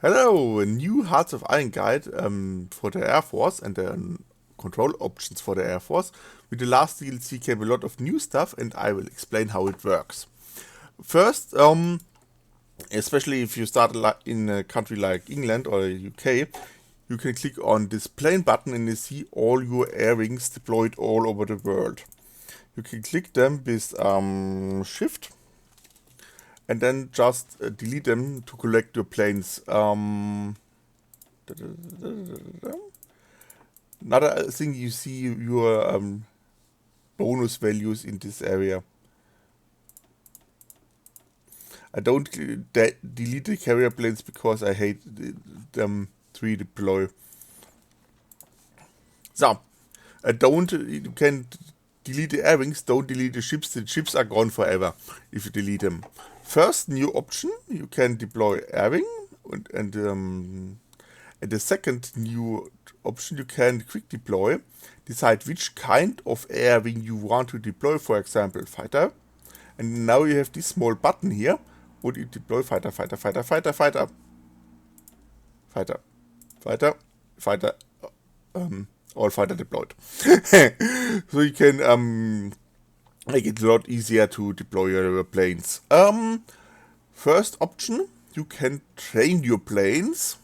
Hello, a new Hearts of Iron guide for the Air Force and the control options for the Air Force. With the last DLC came a lot of new stuff and I will explain how it works. First, especially if you start in a country like England or UK, you can click on this plane button and you see all your air wings deployed all over the world. You can click them with Shift and then just delete them to collect your planes. Another thing, you see your bonus values in this area. I don't delete the carrier planes because I hate them to redeploy. So, you can delete the air wings, don't delete the ships are gone forever if you delete them. First new option, you can deploy air wing, and the second new option, you can quick deploy, decide which kind of air wing you want to deploy, for example fighter, and now you have this small button here, would you deploy fighter, all fighter deployed. So you can make it a lot easier to deploy your planes. First option, you can train your planes.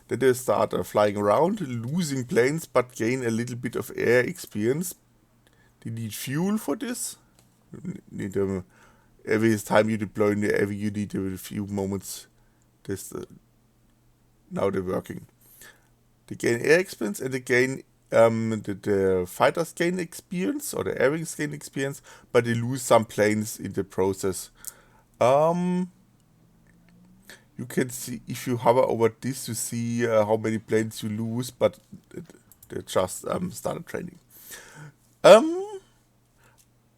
Then they start flying around, losing planes, but gain a little bit of air experience. They need fuel for this. Every time you deploy in the air, you need a few moments. Now they're working. They gain air experience and they gain the fighters gain experience or the air wings gain experience, but they lose some planes in the process. You can see, if you hover over this, you see how many planes you lose, but they just started training.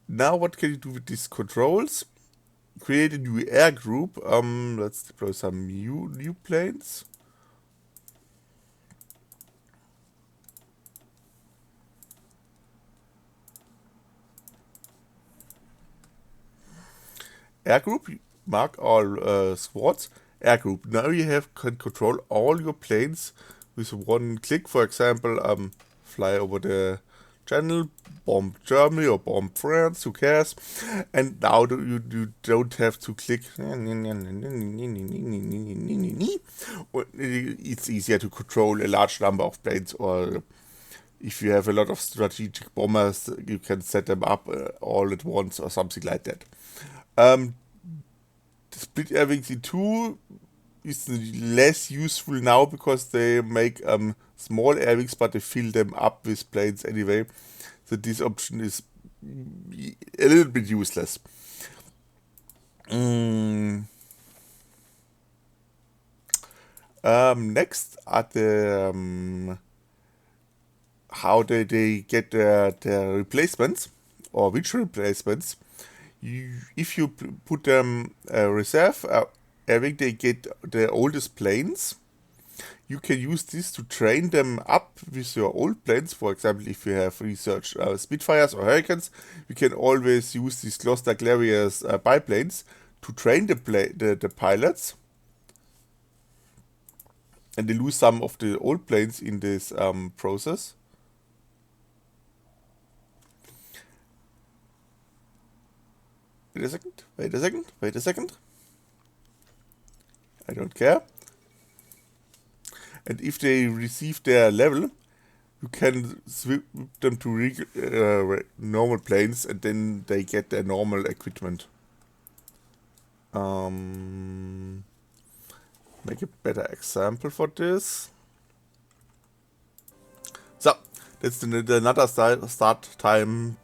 Now what can you do with these controls? Create a new air group. Let's deploy some new planes. Air group, mark all squads. Air group. Now you can control all your planes with one click. For example, fly over the channel, bomb Germany or bomb France, who cares? And now you don't have to click. It's easier to control a large number of planes, or if you have a lot of strategic bombers, you can set them up all at once or something like that. The split air wings in two is less useful now because they make small air wings, but they fill them up with planes anyway. So this option is a little bit useless. Next are the how they get the replacements, or which replacements. If you put them reserve air wing, they get the oldest planes. You can use this to train them up with your old planes. For example, if you have researched Spitfires or Hurricanes, you can always use these Gloster Glarius biplanes to train the pilots. And they lose some of the old planes in this process. Wait a second. I don't care. And if they receive their level, you can switch them to normal planes, and then they get their normal equipment. Make a better example for this. So, that's another start time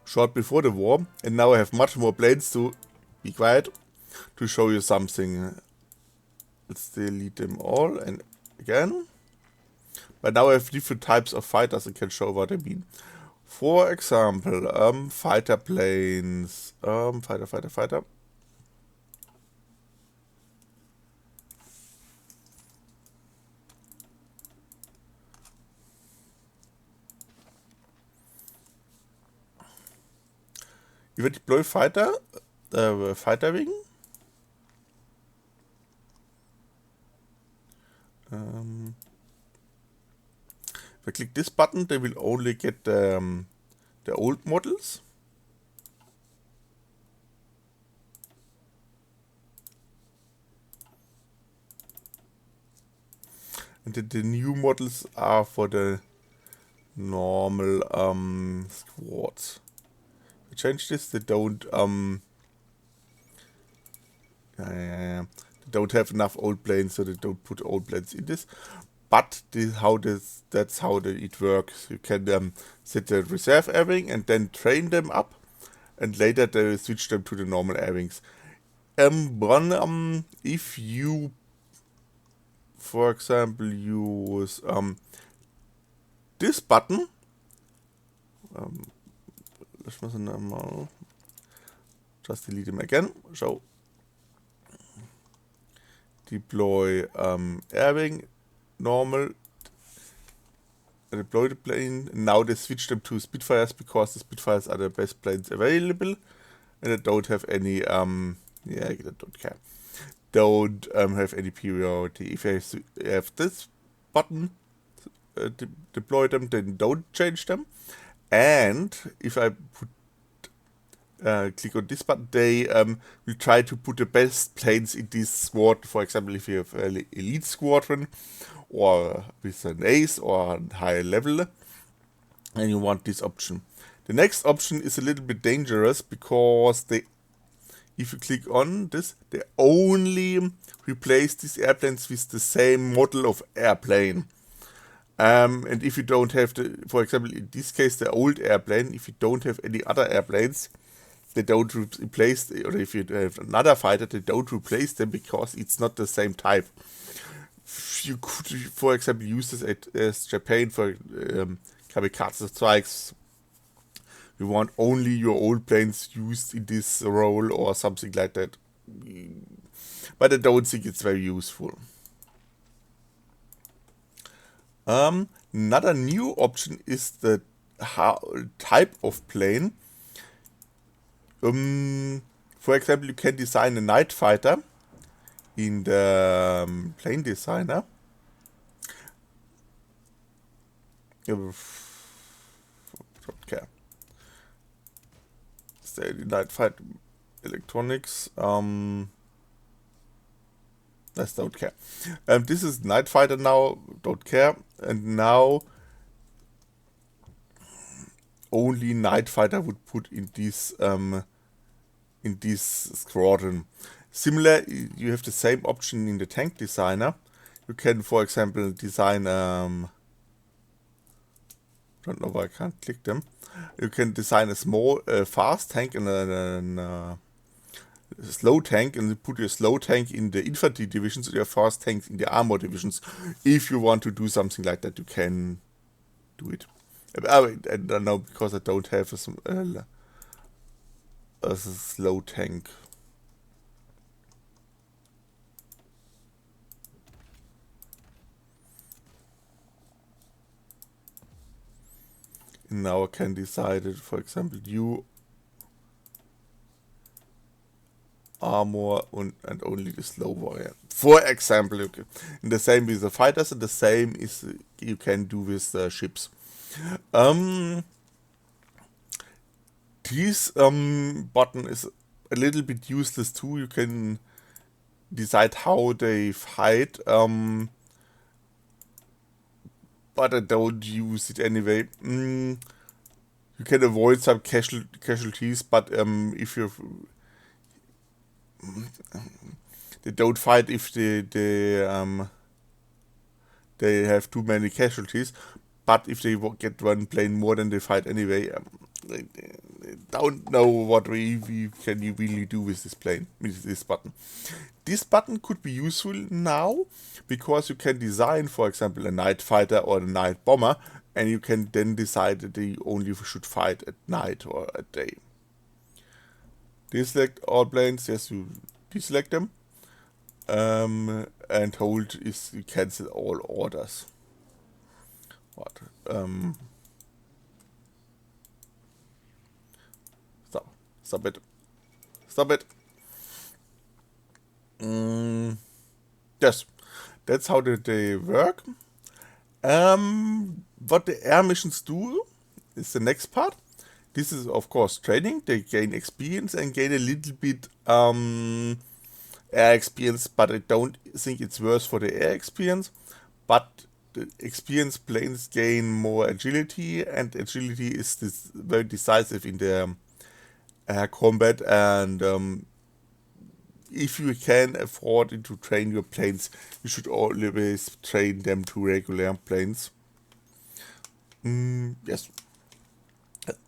short before the war, and now I have much more planes to be quiet to show you something. Let's delete them all and again. But now I have different types of fighters and can show what I mean. For example, fighter planes. Fighter. You will deploy fighter wing. If I click this button, they will only get the old models. And then the new models are for the normal squads. If I change this, they don't they don't have enough old planes, so they don't put old planes in this. But that's how it works. You can set the reserve airwing and then train them up, and later they switch them to the normal airwings. If you, for example, use this button, just delete them again. So deploy airwing, normal, deploy the plane. Now they switch them to Spitfires because the Spitfires are the best planes available, and they don't have any I don't care. Don't have any priority. If I have this button, deploy them, then don't change them. And if I click on this button, they will try to put the best planes in this squad. For example, if you have an elite squadron, or with an ace or a higher level, and you want this option. The next option is a little bit dangerous because if you click on this, they only replace these airplanes with the same model of airplane. And if you don't have for example, in this case, the old airplane, if you don't have any other airplanes, they don't replace, or if you have another fighter, they don't replace them because it's not the same type. You could, for example, use this as Japan for kamikaze strikes. You want only your old planes used in this role or something like that. But I don't think it's very useful. Another new option is the type of plane. For example, you can design a night fighter in the plane designer. Don't care. Stay night fight electronics. Let's don't care. This is night fighter now. Don't care. And now only night fighter would put in this squadron. Similar, you have the same option in the tank designer. You can, for example, design don't know why I can't click them. You can design a small fast tank and a slow tank, and you put your slow tank in the infantry divisions and your fast tanks in the armor divisions. If you want to do something like that, you can do it. I don't know, because I don't have a slow tank. And now I can decide it, for example, you armor and only the slow variant. For example, okay. And the same with the fighters, and the same is you can do with the ships. This button is a little bit useless too. You can decide how they fight, but I don't use it anyway. You can avoid some casualties, but if you they don't fight if they have too many casualties. But if they get one plane more than they fight anyway, I don't know what we can really do with this plane, with this button. This button could be useful now because you can design, for example, a night fighter or a night bomber, and you can then decide that they only should fight at night or at day. Deselect all planes. Yes, you deselect them. And hold is you cancel all orders. What? Stop it. Stop it. Yes. That's how they work. What the air missions do is the next part. This is of course training. They gain experience and gain a little bit air experience, but I don't think it's worse for the air experience. But the experienced planes gain more agility, and agility is very decisive in the combat. And if you can afford it to train your planes, you should always train them to regular planes. Yes.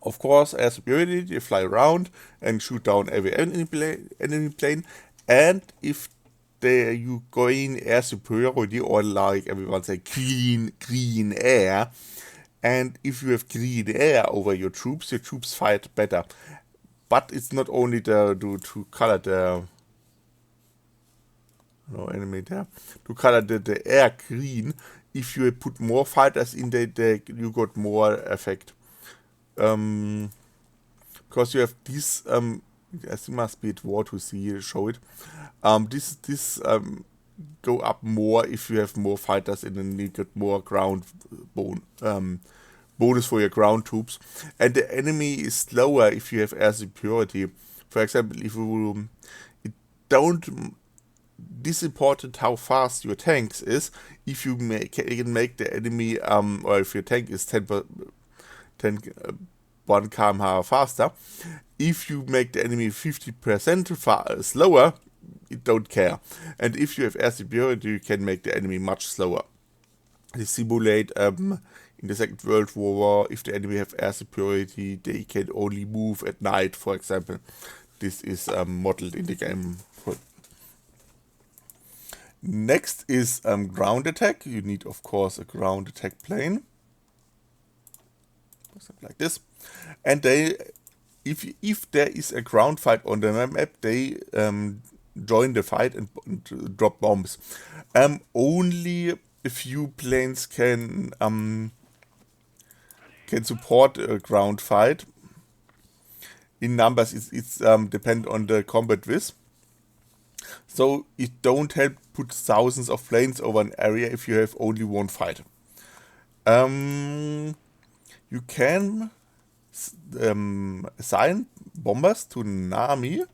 Of course, air superiority, they fly around and shoot down every enemy plane. And if you gain air superiority, or like everyone say, green air, and if you have green air over your troops fight better. But it's not only to color the enemy there, to color the air green. If you put more fighters in there, you got more effect. Because you have this, it must be at war to show it. This go up more if you have more fighters, and then you get more ground bonus for your ground troops. And the enemy is slower if you have air superiority. For example, if you this important how fast your tanks is. If you can make the enemy, or if your tank is 1 km/h faster, if you make the enemy 50% slower, it don't care. And if you have air superiority, you can make the enemy much slower. They simulate in the Second World War, if the enemy have air superiority, they can only move at night, for example. This is modeled in the game. Next is ground attack. You need, of course, a ground attack plane. Something like this. And if there is a ground fight on the map, they join the fight and drop bombs. Only a few planes can support a ground fight. In numbers, it's depend on the combat width. So it don't help put thousands of planes over an area if you have only one fighter. You can assign bombers to an army,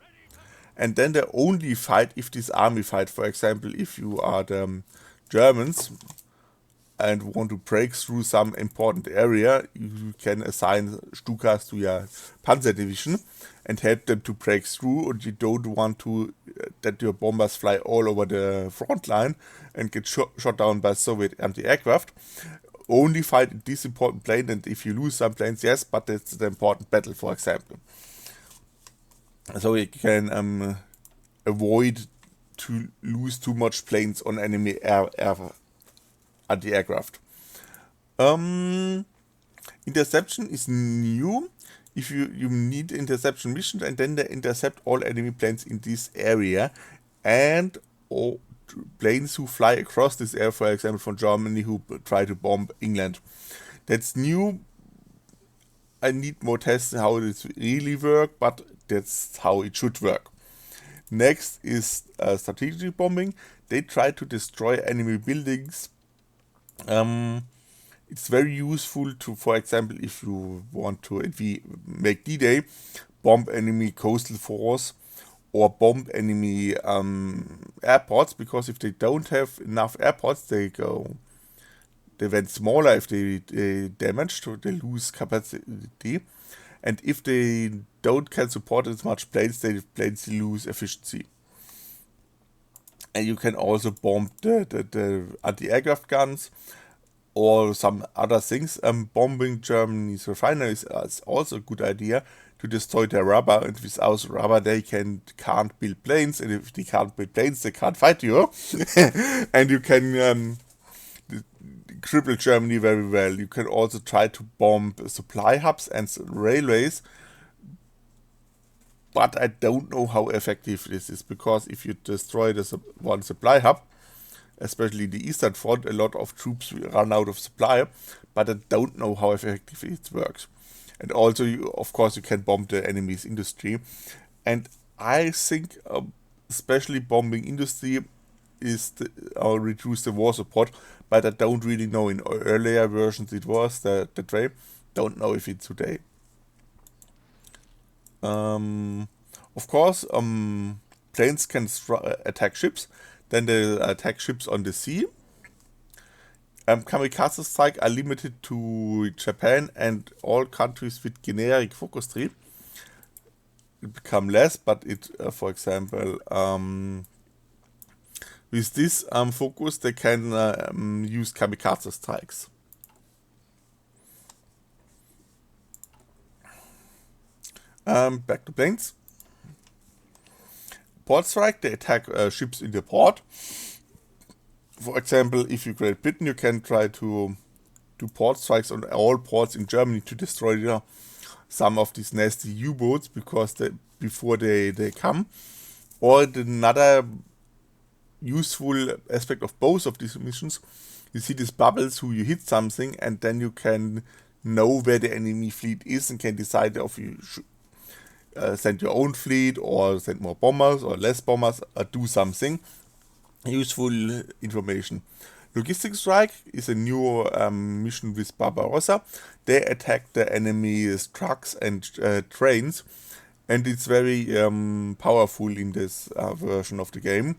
and then they only fight if this army fight. For example, if you are the Germans and want to break through some important area, you can assign Stukas to your Panzer division and help them to break through. And you don't want to that your bombers fly all over the front line and get shot down by Soviet anti-aircraft. Only fight this important plane, and if you lose some planes, yes, but that's the important battle, for example. So you can avoid to lose too much planes on enemy anti-aircraft. Interception is new. If you need interception mission, and then they intercept all enemy planes in this area, and planes who fly across this area, for example, from Germany, who try to bomb England. That's new. I need more tests how it really works, but that's how it should work. Next is strategic bombing. They try to destroy enemy buildings. It's very useful to, for example, if you want to make D-Day, bomb enemy coastal force or bomb enemy airports, because if they don't have enough airports, they went smaller. If they damaged, they lose capacity, and if they can support as much planes, planes lose efficiency. And you can also bomb the anti-aircraft guns or some other things. Bombing Germany's refineries is also a good idea to destroy their rubber, and without rubber they can't build planes, and if they can't build planes, they can't fight you. And you can cripple Germany very well. You can also try to bomb supply hubs and railways, but I don't know how effective this is, because if you destroy one supply hub, especially the Eastern Front, a lot of troops will run out of supply, but I don't know how effective it works. And also, of course, you can bomb the enemy's industry. And I think, especially bombing industry, is reduce the war support, but I don't really know. In earlier versions it was that way. Don't know if it's today. Of course, planes can attack ships. Then they attack ships on the sea. Kamikaze strike are limited to Japan and all countries with generic focus tree. It become less, but it, for example, with this focus, they can use kamikaze strikes. Back to planes. Port strike, they attack ships in the port. For example, if you Great Britain, you can try to do port strikes on all ports in Germany to destroy some of these nasty U-boats before they come. Or another useful aspect of both of these missions, you see these bubbles who you hit something, and then you can know where the enemy fleet is and can decide if you should send your own fleet or send more bombers or less bombers or do something. Useful information. Logistics strike is a new mission with Barbarossa. They attack the enemy's trucks and trains, and it's very powerful in this version of the game.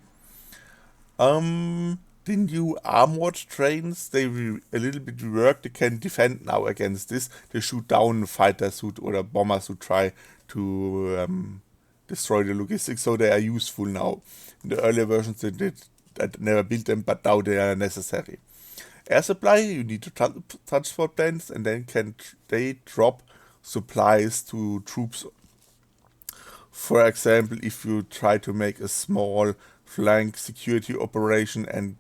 The new armored trains, they a little bit reworked. They can defend now against this. They shoot down fighter suit or bombers who try to destroy the logistics, so they are useful now. In the earlier versions I never built them, but now they are necessary. Air supply, you need to transport planes, and then they drop supplies to troops. For example, if you try to make a small flank security operation and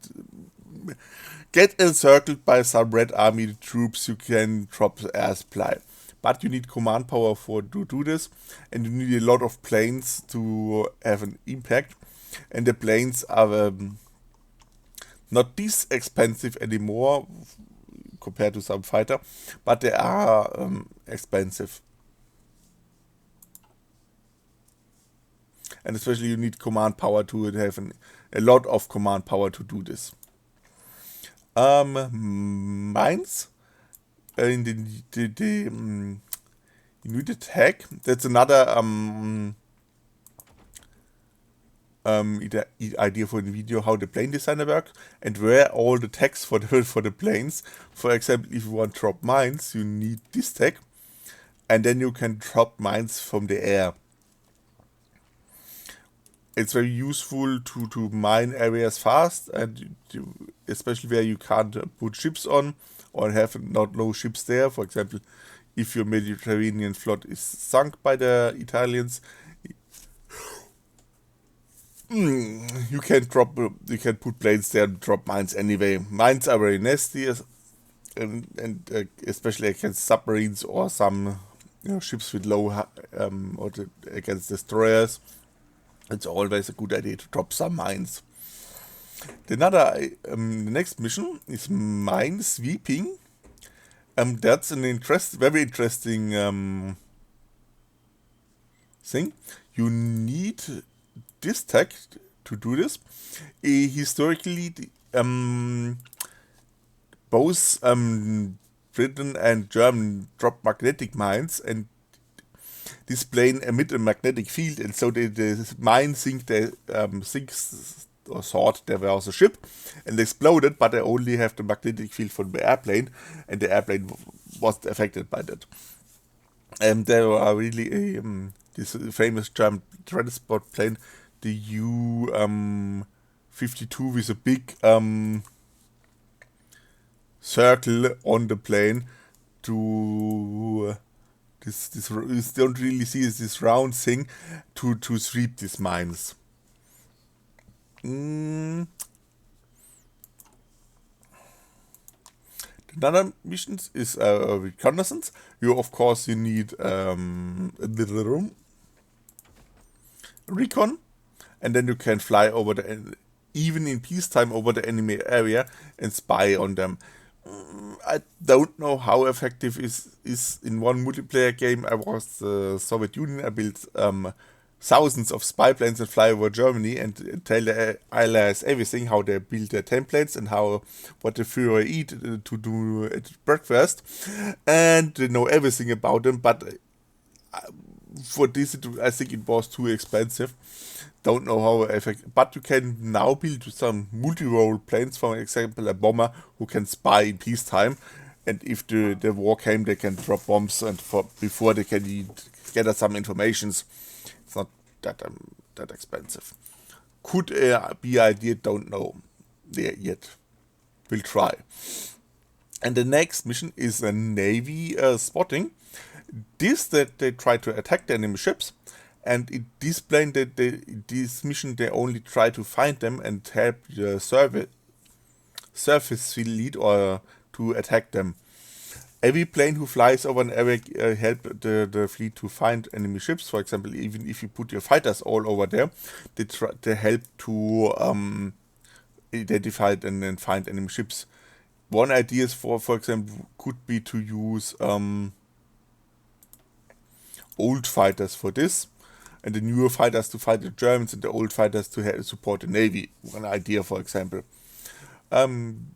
get encircled by some Red Army troops, you can drop air supply. But you need command power to do this, and you need a lot of planes to have an impact. And the planes are not this expensive anymore compared to some fighter, but they are expensive. And especially you need command power to have a lot of command power to do this. Mines. In the unit attack, that's another idea for the video, how the plane designer works and where all the tags for the planes. For example, if you want to drop mines, you need this tag, and then you can drop mines from the air. It's very useful to mine areas fast, and especially where you can't put ships on or have no ships there. For example, if your Mediterranean fleet is sunk by the Italians, you can put planes there and drop mines anyway. Mines are very nasty, and especially against submarines or some ships with low or against destroyers. It's always a good idea to drop some mines. The next mission is mine sweeping. That's an very interesting thing. You need this tag to do this. Historically, both Britain and Germany drop magnetic mines, and this plane emit a magnetic field, and so the mine sinks or thought there was a ship and exploded, but they only have the magnetic field from the airplane, and the airplane wasn't affected by that. And there are really this famous German transport plane, the U-52, with a big circle on the plane to you don't really see this round thing to sweep these mines. Another mission is reconnaissance. Of course you need recon, and then you can fly over even in peacetime over the enemy area and spy on them. I don't know how effective is in one multiplayer game. I was the Soviet Union. I built thousands of spy planes that fly over Germany and tell the allies everything, how they build their templates and what the Führer eat to do at breakfast, and they know everything about them. But for this, I think it was too expensive. Don't know how effective, but you can now build some multi-role planes, for example, a bomber who can spy in peacetime, and if the war came, they can drop bombs and before they can gather some informations. It's not that expensive. Could be idea, don't know there yet. We'll try. And the next mission is a Navy spotting. That they try to attack the enemy ships, and in this plane, this mission, they only try to find them and help the surface fleet or to attack them. Every plane who flies over an area help the fleet to find enemy ships. For example, even if you put your fighters all over there, they help to identify and then find enemy ships. One idea is for example, could be to use old fighters for this, and the newer fighters to fight the Germans, and the old fighters to support the Navy. One idea, for example.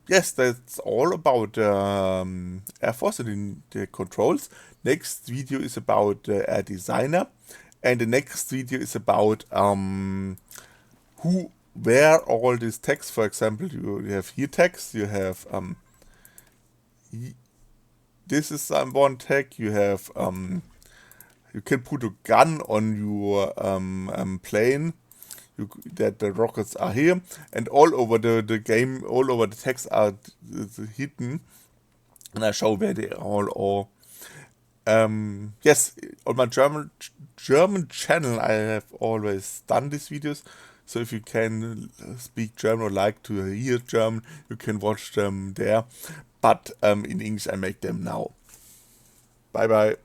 Yes, that's all about Air Force and the controls. Next video is about Air Designer, and the next video is about where all this text. For example, you have here text, you have this is one tag, you have you can put a gun on your plane, that the rockets are here, and all over the game, all over the text are hidden, and I show where they all are. Yes, on my German channel I have always done these videos, so if you can speak German or like to hear German, you can watch them there, but in English I make them now. Bye bye.